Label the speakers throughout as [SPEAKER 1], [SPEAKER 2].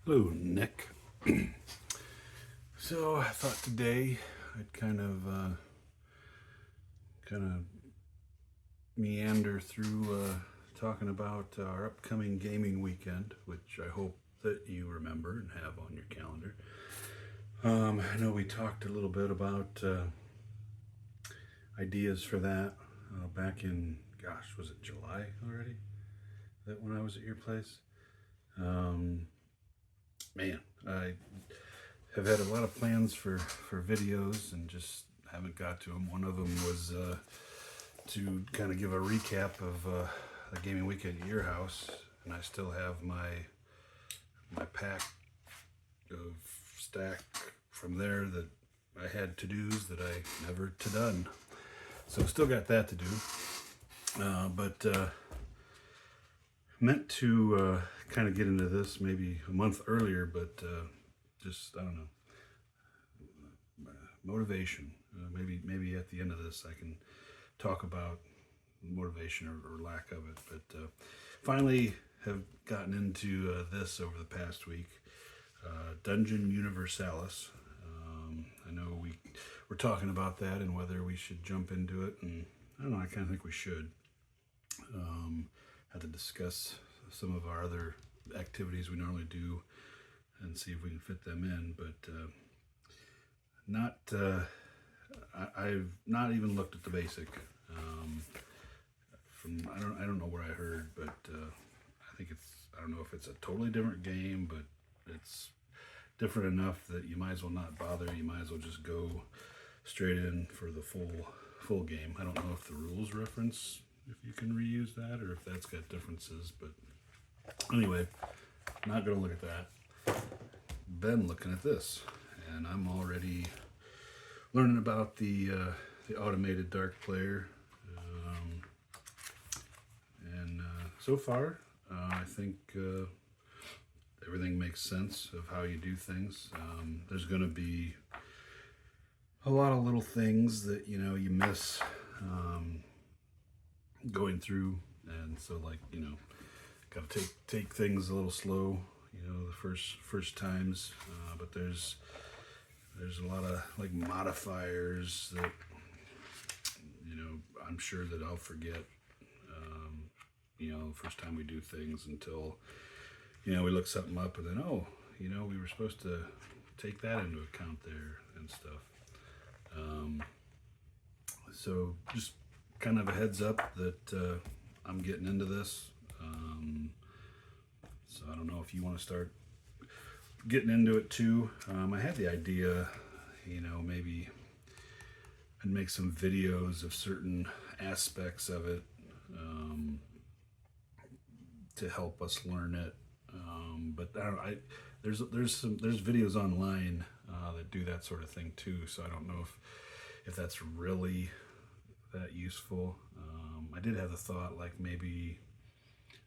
[SPEAKER 1] Hello, Nick. So I thought today I'd kind of meander through talking about our upcoming gaming weekend, which I hope that you remember and have on your calendar. I know we talked a little bit about ideas for that back in, gosh, was it July already? That when I was at your place? Um, Man, I have had a lot of plans for videos and just haven't got to them. One of them was to kind of give a recap of the gaming weekend at your house, and I still have my pack of stack from there that I had to dos that I never to done. So still got that to do, but meant to kind of get into this maybe a month earlier, but just I don't know, motivation. Maybe at the end of this I can talk about motivation or lack of it. But finally have gotten into this over the past week. Dungeon Universalis. I know we were talking about that and whether we should jump into it, and I don't know. I kind of think we should. Had to discuss some of our other activities we normally do and see if we can fit them in, but not. I've not even looked at the basic. From I don't know what I heard, but I think I don't know if it's a totally different game, but it's different enough that you might as well not bother. You might as well just go straight in for the full game. I don't know if the rules reference if you can reuse that or if that's got differences, but anyway, not gonna look at that. Been looking at this, and I'm already learning about the automated dark player, and so far, I think everything makes sense of how you do things. There's going to be a lot of little things that you miss going through, and so got to take things a little slow. The first times, but there's a lot of like modifiers that I'm sure that I'll forget. The first time we do things until we look something up and then we were supposed to take that into account there and stuff. So just kind of a heads up that I'm getting into this. So I don't know if you want to start getting into it too. I had the idea, maybe I'd make some videos of certain aspects of it to help us learn it. But I don't. There's videos online that do that sort of thing too. So I don't know if that's really that useful. I did have the thought like maybe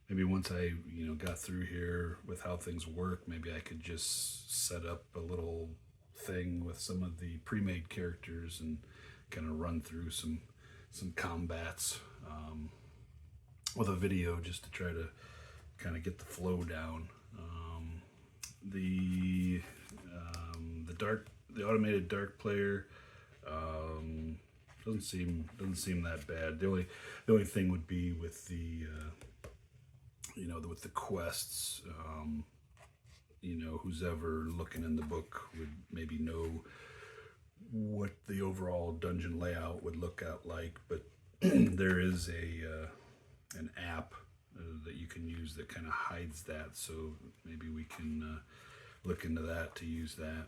[SPEAKER 1] once I got through here with how things work, maybe I could just set up a little thing with some of the pre-made characters and kind of run through some combats with a video just to try to kind of get the flow down. The the automated dark player doesn't seem that bad. The only thing would be with the with the quests. Who's ever looking in the book would maybe know what the overall dungeon layout would look out like, but there is an app that you can use that kind of hides that, so maybe we can look into that to use that.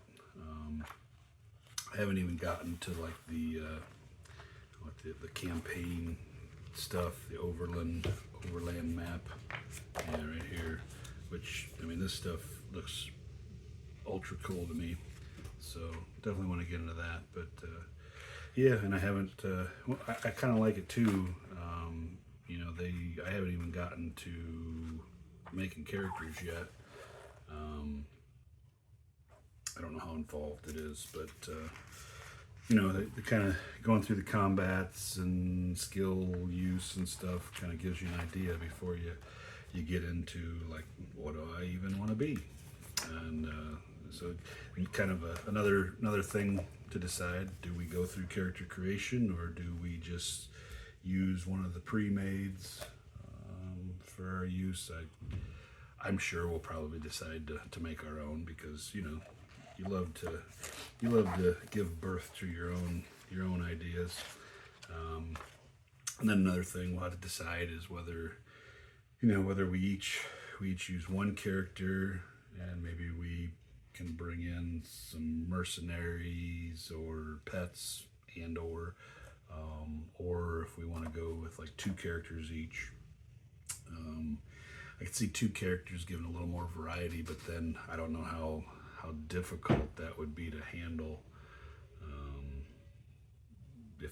[SPEAKER 1] I haven't even gotten to like the campaign stuff, the overland map, right here, which this stuff looks ultra cool to me, so definitely want to get into that. But and I haven't I kind of like it too. I haven't even gotten to making characters yet. I don't know how involved it is, but the kind of going through the combats and skill use and stuff kind of gives you an idea before you get into like, what do I even want to be? And so kind of another thing to decide. Do we go through character creation, or do we just use one of the pre-mades for our use? I'm sure we'll probably decide to make our own, because you love to give birth to your own ideas. And then another thing we'll have to decide is whether we each use one character, and maybe we can bring in some mercenaries or pets, and or if we want to go with like 2 characters each. I could see 2 characters giving a little more variety, but then I don't know how difficult that would be to handle.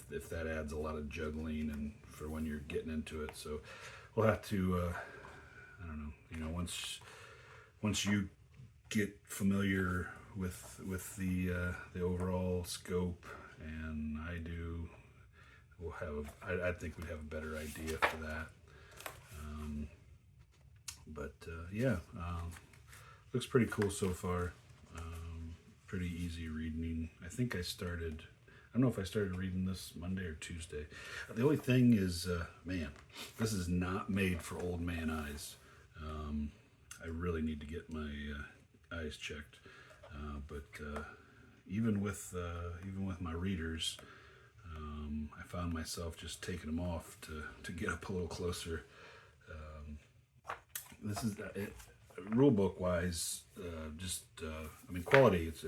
[SPEAKER 1] If that adds a lot of juggling and for when you're getting into it. So we'll have to, I don't know, once you get familiar with the overall scope, and I do, I think we'd have a better idea for that. Looks pretty cool so far. Pretty easy reading. I think I don't know if I started reading this Monday or Tuesday. The only thing is, this is not made for old man eyes. I really need to get my eyes checked. But even with my readers, I found myself just taking them off to get up a little closer. This is rule book wise, quality. It's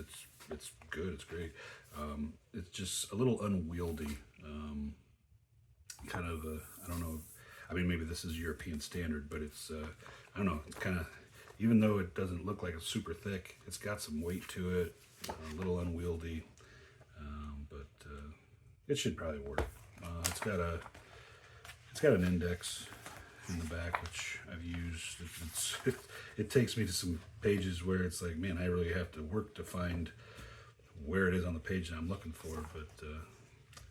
[SPEAKER 1] good. It's great. It's just a little unwieldy. Kind of I don't know. I mean, maybe this is European standard, but it's I don't know. It's kind of, even though it doesn't look like it's super thick, it's got some weight to it. A little unwieldy, but it should probably work. It's got an index in the back, which I've used. It takes me to some pages where it's like, man, I really have to work to find where it is on the page that I'm looking for, but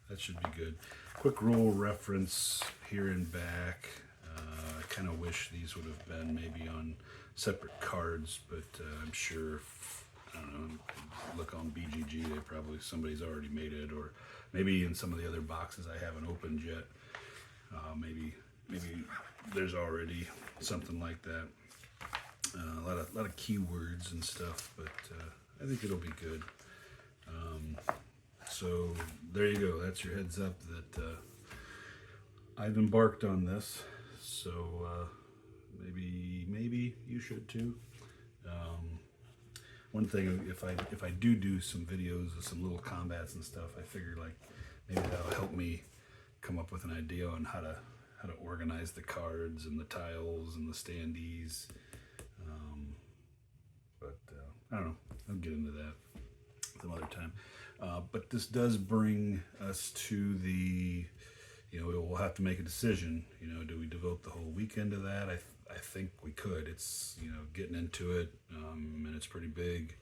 [SPEAKER 1] that should be good. Quick rule reference here and back. I kind of wish these would have been maybe on separate cards, but I'm sure, I don't know, look on BGG, somebody's already made it, or maybe in some of the other boxes I haven't opened yet. Maybe there's already something like that. A lot of keywords and stuff, but I think it'll be good. So there you go. That's your heads up that I've embarked on this. So maybe you should too. One thing, if I do some videos of some little combats and stuff, I figure like maybe that'll help me come up with an idea on how to organize the cards and the tiles and the standees. But I don't know. I'll get into that some other time. But this does bring us to the, we'll have to make a decision. Do we devote the whole weekend to that? I think we could. It's, getting into it, and it's pretty big.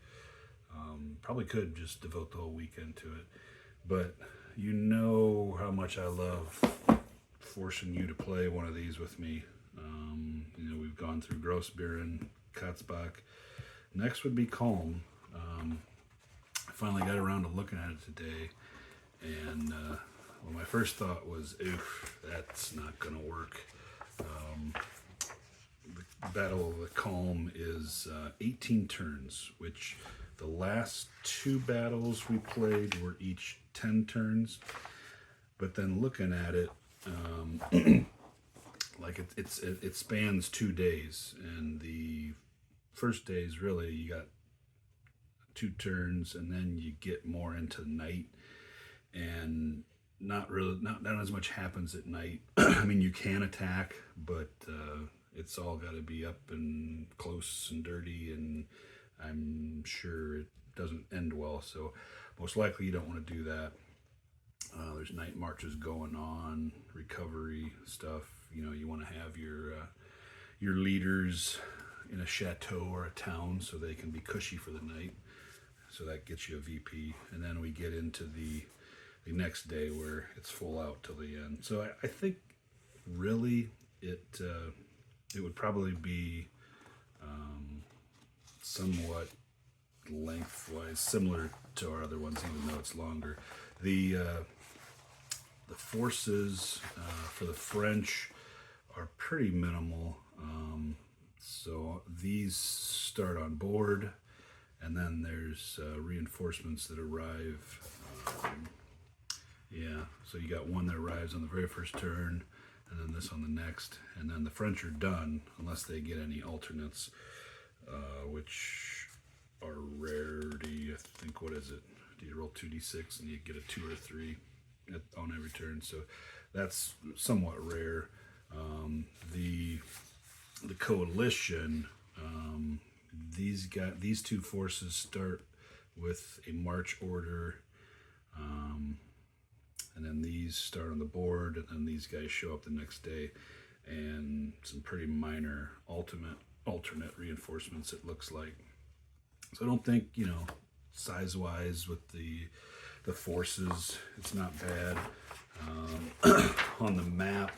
[SPEAKER 1] Probably could just devote the whole weekend to it. But you know how much I love forcing you to play one of these with me. We've gone through Grossbeeren, Katzbach. Next would be Calm. I finally got around to looking at it today, and my first thought was, oof, that's not going to work. The Battle of the Calm is 18 turns, which the last 2 battles we played were each 10 turns. But then looking at it, like it spans 2 days, and the first day is really, you got 2 turns, and then you get more into night, and not as much happens at night. I mean, you can attack, but it's all got to be up and close and dirty, and I'm sure it doesn't end well. So most likely you don't want to do that. There's night marches going on, recovery stuff. You want to have your leaders in a chateau or a town so they can be cushy for the night. So that gets you a VP, and then we get into the next day where it's full out till the end. So I think really it would probably be somewhat lengthwise, similar to our other ones, even though it's longer. The forces for the French are pretty minimal. So these start on board, and then there's reinforcements that arrive. Yeah, so you got one that arrives on the very first turn, and then this on the next, and then the French are done unless they get any alternates, which are rarity. I think, what is it? Do you roll 2d6 and you get a 2 or 3 on every turn? So that's somewhat rare. The coalition, these two forces start with a march order, and then these start on the board, and then these guys show up the next day, and some pretty minor alternate reinforcements, it looks like. So I don't think, size wise with the forces, it's not bad. On the map,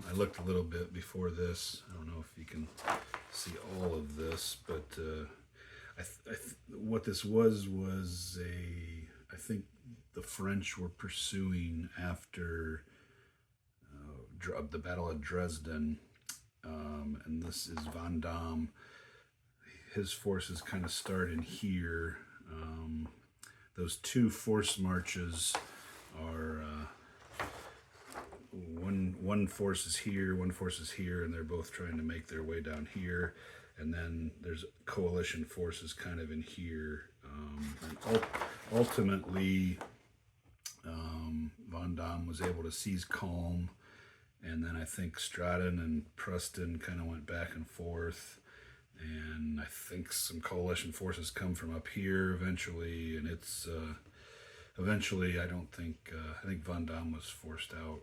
[SPEAKER 1] I looked a little bit before this. I don't know if you can see all of this, but what this was I think the French were pursuing after the Battle of Dresden, and this is Vandamme. His forces kind of start in here. Those two force marches are one force is here, one force is here, and they're both trying to make their way down here. And then there's coalition forces kind of in here. And ultimately, Vandamme was able to seize Calm, and then I think Stratton and Preston kind of went back and forth. And I think some coalition forces come from up here eventually, and it's eventually I think Vandamme was forced out.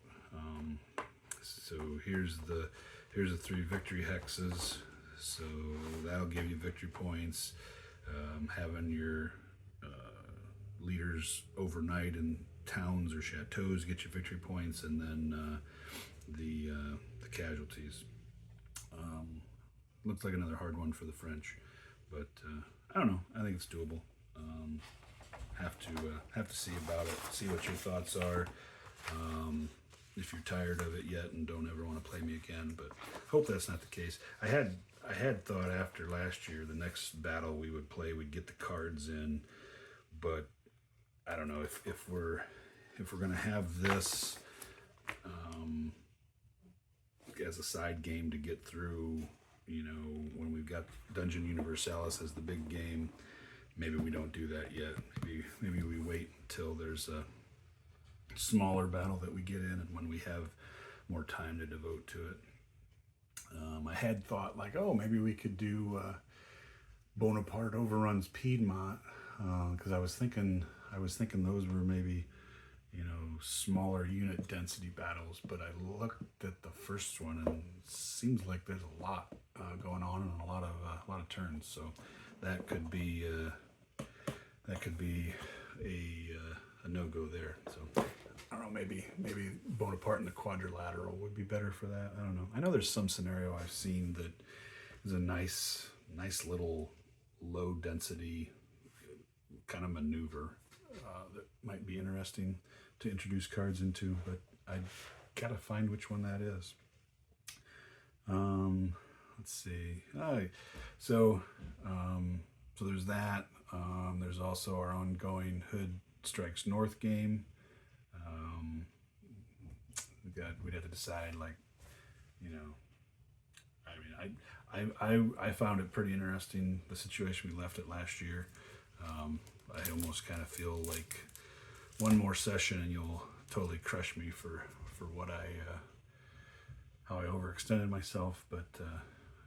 [SPEAKER 1] So here's the 3 victory hexes. So that'll give you victory points. Having your leaders overnight in towns or chateaus get you victory points, and then the casualties. Looks like another hard one for the French, but I don't know. I think it's doable. Have to see about it. See what your thoughts are. If you're tired of it yet and don't ever want to play me again, but hope that's not the case. I had thought after last year, the next battle we would play, we'd get the cards in, but I don't know if we're gonna have this as a side game to get through. When we've got Dungeon Universalis as the big game, maybe we don't do that yet. Maybe we wait until there's a smaller battle that we get in, and when we have more time to devote to it. I had thought maybe we could do Bonaparte overruns Piedmont, because I was thinking those were maybe smaller unit density battles, but I looked at the first one and it seems like there's a lot going on and a lot of turns, so that could be a no-go there. So I don't know, maybe Bonaparte in the quadrilateral would be better for that. I don't know. I know there's some scenario I've seen that is a nice little low density kind of maneuver that might be interesting to introduce cards into, but I gotta find which one that is. Let's see. All right. So there's that. There's also our ongoing Hood Strikes North game. We'd have to decide, I found it pretty interesting, the situation we left it last year. I almost kind of feel like one more session and you'll totally crush me for what how I overextended myself, but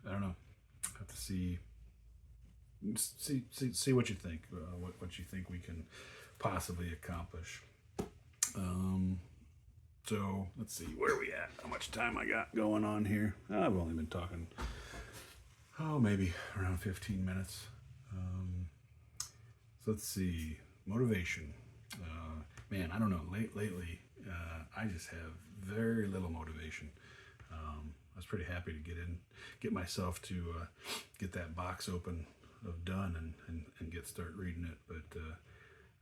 [SPEAKER 1] I don't know. I have to see what you think, what you think we can possibly accomplish. So let's see, where are we at? How much time I got going on here? I've only been talking, maybe around 15 minutes. So let's see, motivation. Man, I don't know, lately, I just have very little motivation. I was pretty happy to get myself to get that box open of Done and start reading it. But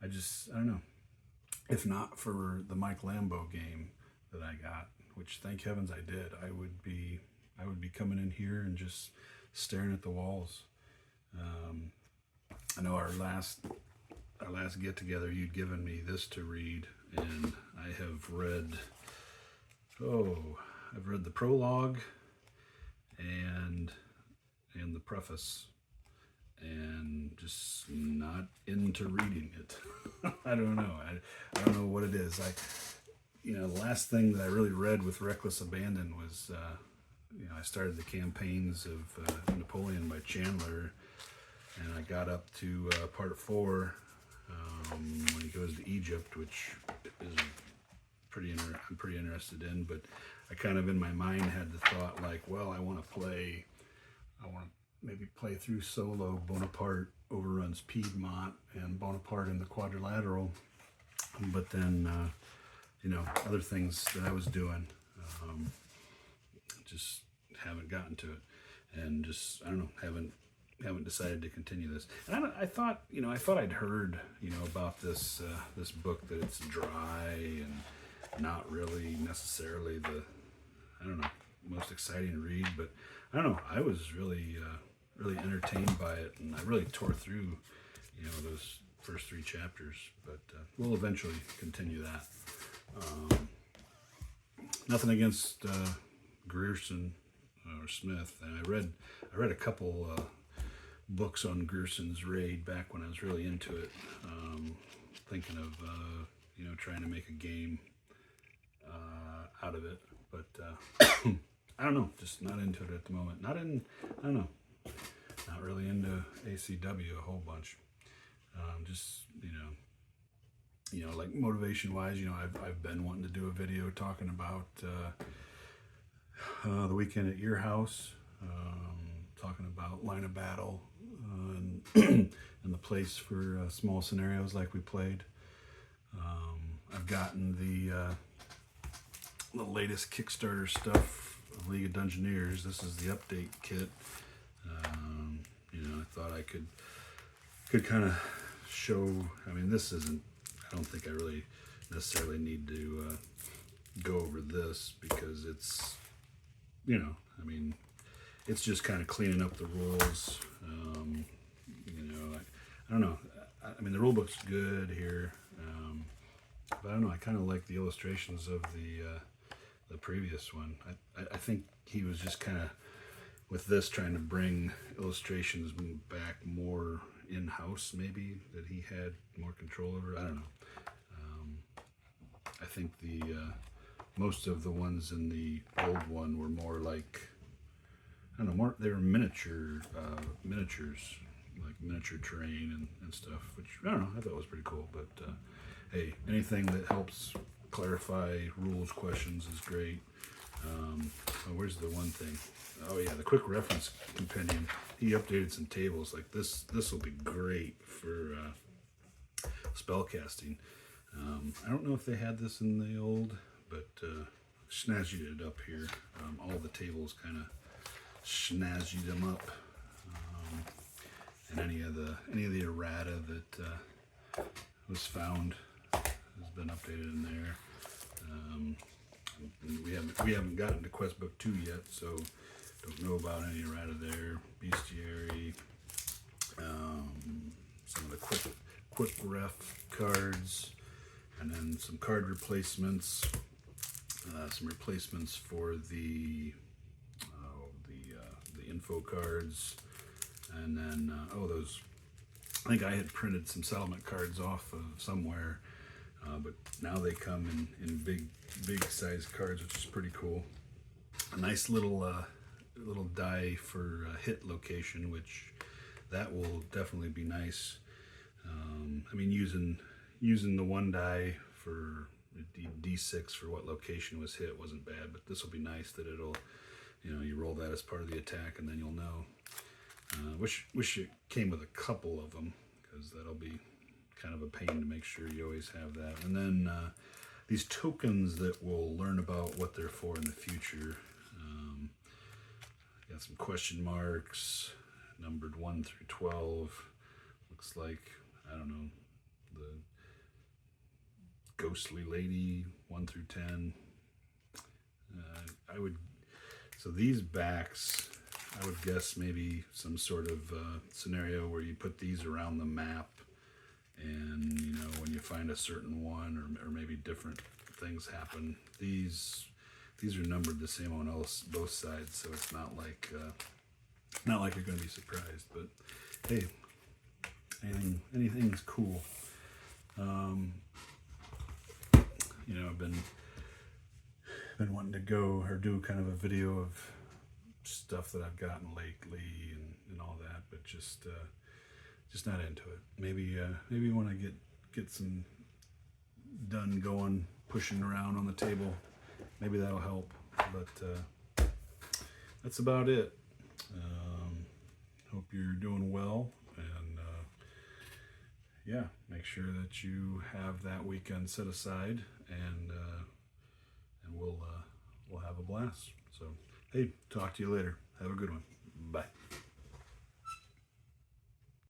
[SPEAKER 1] I don't know. If not for the Mike Lambo game that I got, which thank heavens I did, I would be coming in here and just staring at the walls. I know our last get together, you'd given me this to read, and I have read. I've read the prologue and the preface, and just not into reading it. I don't know. I don't know what it is. The last thing that I really read with reckless abandon was, I started the campaigns of Napoleon by Chandler, and I got up to part 4 when he goes to Egypt, which is I'm pretty interested in. But I kind of in my mind had the thought like, well, I want to maybe play through solo Bonaparte overruns Piedmont and Bonaparte in the Quadrilateral, but then other things that I was doing, just haven't gotten to it, and just I don't know, haven't decided to continue this. And I thought I'd heard about this book, that it's dry and not really necessarily the most exciting read, but I don't know, I was really entertained by it, and I really tore through those first 3 chapters, but we'll eventually continue that. Nothing against Grierson or Smith, and I read a couple books on Grierson's Raid back when I was really into it, thinking of trying to make a game out of it, but I don't know, just not into it at the moment. Not really into ACW a whole bunch. Just like motivation wise, I've been wanting to do a video talking about the weekend at your house, talking about line of battle, and and the place for small scenarios like we played. I've gotten the latest Kickstarter stuff of League of Dungeoneers. This is the update kit. I thought I could kind of show. I mean, this isn't. I don't think I really necessarily need to go over this, because it's, it's just kind of cleaning up the rules. I don't know. I mean, the rule book's good here, but I don't know. I kind of like the illustrations of the previous one. I think he was just kind of, with this, trying to bring illustrations back more in-house, maybe, that he had more control over. I don't know. I think the most of the ones in the old one were more like, I don't know, they were miniatures, like miniature terrain and stuff, which, I don't know, I thought was pretty cool. But hey, anything that helps clarify rules questions is great. Where's the one thing? Oh yeah, the quick reference compendium. He updated some tables. Like this will be great for spellcasting. I don't know if they had this in the old, but snazzied it up here. All the tables kind of snazzied them up, and any of the errata that was found has been updated in there. We haven't gotten to Quest Book 2 yet, so don't know about any errata there. Bestiary, some of the quick ref cards, and then some card replacements, some replacements for the info cards, and then those. I think I had printed some settlement cards off of somewhere, but now they come in big size cards, which is pretty cool. A nice little die for hit location, which that will definitely be nice. I mean, using the one die for D6 for what location was hit wasn't bad, but this will be nice that it'll, you roll that as part of the attack and then you'll know. Wish it came with a couple of them, because that'll be kind of a pain to make sure you always have that. And then these tokens that we'll learn about what they're for in the future. Got some question marks, numbered 1 through 12. Looks like, I don't know, the ghostly lady 1 through 10. So these backs, I would guess maybe some sort of scenario where you put these around the map, and you know, when you find a certain one, or maybe different things happen. These are numbered the same on both sides, so it's not like you're going to be surprised. But hey, anything's cool. You know, I've been wanting to go or do kind of a video of stuff that I've gotten lately and all that, but just not into it. Maybe when I get some done going, pushing around on the table, maybe that'll help. But that's about it. Hope you're doing well, and yeah, make sure that you have that weekend set aside, and we'll have a blast. So hey, talk to you later. Have a good one. Bye.